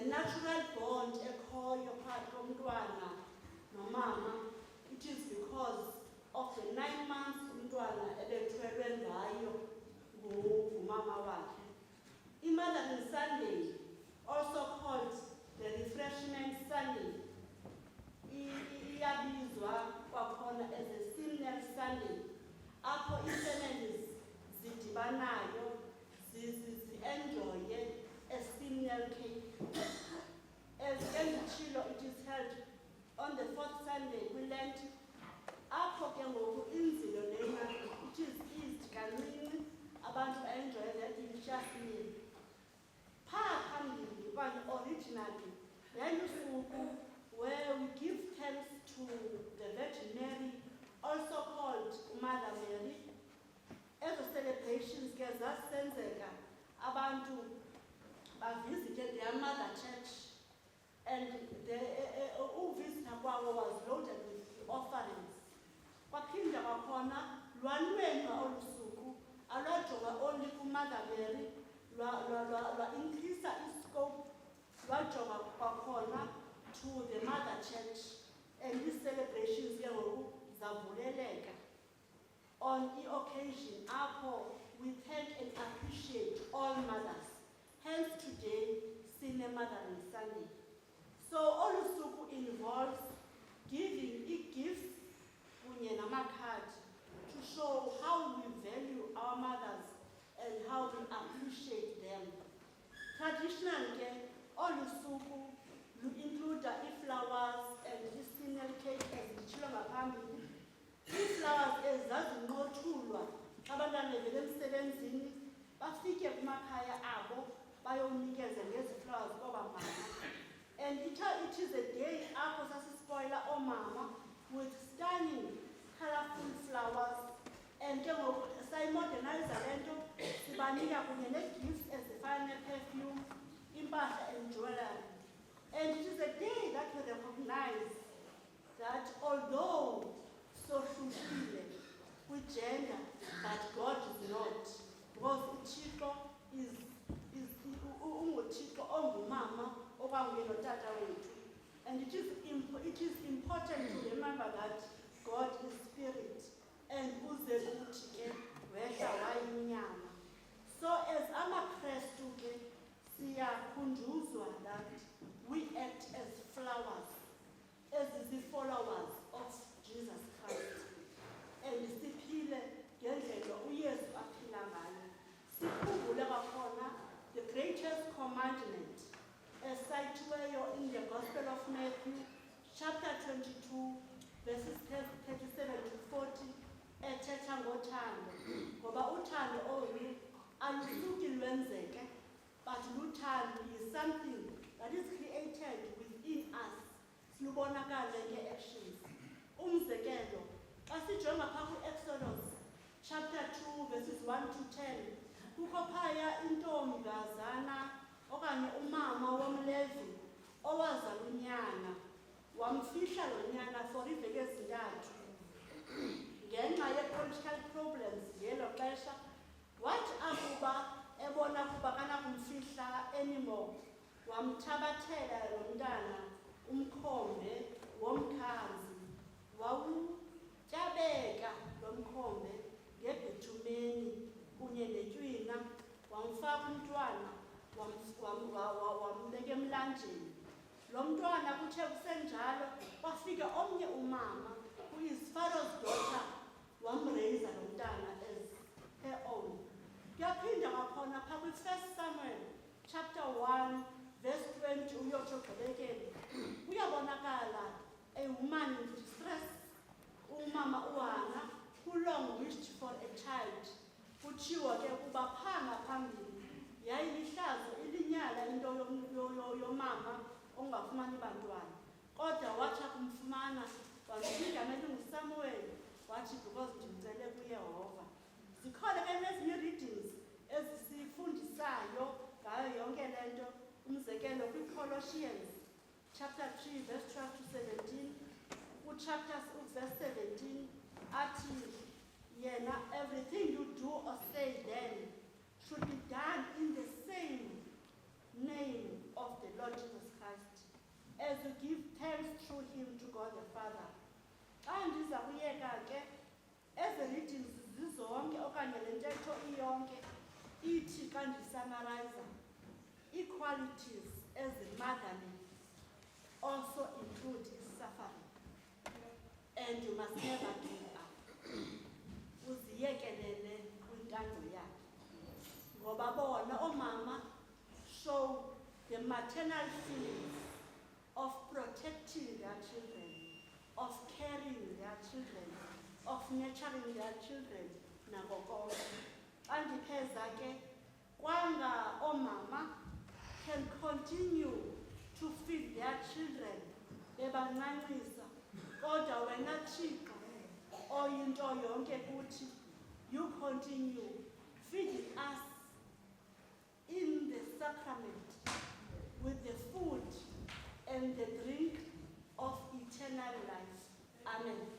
the natural bond ekhoyo phakathi komntwana nomama, it is because of the 9 months umntwana ebethwelwe ngayo ngumama wakhe. I-Mothering Sunday, also called the Refreshment Sunday, iyabizwa kwakhona as a Simnel Sunday, apho ii-families zidibanayo zi-enjoye a simnel cake. As enditshilo, it is held on the 4th Sunday kwi-Lent, apho ke ngoku inzilo lena it is eased kancinci, abantu ba-enjoye that delicious meal. Phaa phambili okanye originally yayilusuku where we give thanks to the Virgin Mary, also called Mother Mary. Ezo celebrations ke zasenzeka abantu visited their mother church, and the visitor kwawo was loaded with offerings. Kwaphinda kwakhona lwanwenwa olusuku alwajonga only kuMother Mary, lwa-increase iscope, lwajonga kwakhona to the mother church, and these celebrations ke ngoku zavuleleka on the occasion apho we thank and appreciate all mothers. Hence today, Sine Mothering Sunday. So olusuku involves giving gifts kunye namakhadi to show how we value our mothers and how we appreciate them. Traditionally, olusuku include flowers and simnel cake as ditshilo ngaphambili. Ii-flowers ezazinqothulwa abantwana bevele emsebenzini bafike kumakhaya abo bayonikeza ngezi flowers koba mama. And it is a day apho sasispoila oomama with stunning colorful flowers, and ke ngoku sayimodernize le nto sibanika kunye ne-gifts ezifana ne-perfume, impahla and jewelry. And it is a day that we recognize that although so hlukile kwi-gender, but God is not, because uThixo is unguThixo ongumama okwanguye notata wethu. And it is important to remember that God is spirit, and uze kuthi ke wehla wayinyama. So as amaKrestu ke siyakhunjuzwa that we act as flowers, as the followers of Jesus Christ, and siphile ngendlela uYesu aphila ngayo. Sikhumbule kwakhona the greatest commandment esayithiweyo in the Gospel of Matthew, chapter 22, verses 37 to 40, ethetha ngothando. Ngoba uthando olu alusuki lwenzeke, but luthando is something that is created within us. Silubonakale nge-actions. Umzekelo, xa sijonga phaa ku-Exodus chapter 2 verses 1 to 10, kukho phaya intombazana okanye umama womLevi owazala unyana, wamfihla lo nyana for iiveki ezintathu ngenxa ye-political problems ngelo xesha. Wathi akuba ebona kuba kanakumfihla anymore, wamthabathela lo mntana umkhombe womkhazi, wawutyabeka lo mkhombe ngebhitumeni kunye netywina, wamfaka umntwana wambeka emlanjeni. Lo mntwana kuthe kusenjalo kwafika omnye umama who-is Pharaoh's daughter, wamreyisa lo mntana as her own. Kuyaphinda kwakhona phaa kwi-1 Samuel chapter 1 verse 20 uyotsho gqibekele, uyabonakala a woman in distress, umama uHana, who long wished for a child. Kutshiwo ke kuba phaa ngaphambili yayilihlazo ilinyala into yomama ongafumani bantwana, kodwa watsha kumfumana, wamnika igama elinguSamuel, wathi because ndimcele kuYehova. Zikhona ke nezinye readings ezisifundisayo ngayo yonke le nto. Umzekelo kwi-Colossians chapter 3 verse 12 to 17, chapter 6 verse 17 athi yena, everything you do or say then should be done in the same name of the Lord Jesus as we give thanks through him to God the Father. Xa ndiza kuyeka ke, ezi readings zizonke okanye le ntetho iyonke ithi xa ndisamarayiza, equalities ezimotherly also include suffering. And you must never give up. Uziyekelele kwintando yakhe. Ngoba bona oomama show the maternal feelings of protecting their children, of caring their children, of nurturing their children nako konke. Xa ndipheza ke, kwanga oomama can continue to feed their children bebancancisa, kodwa wena Thixo oyinto yonke kuthi, you continue feeding us in the sacrament with the food and the drink of eternal life. Amen.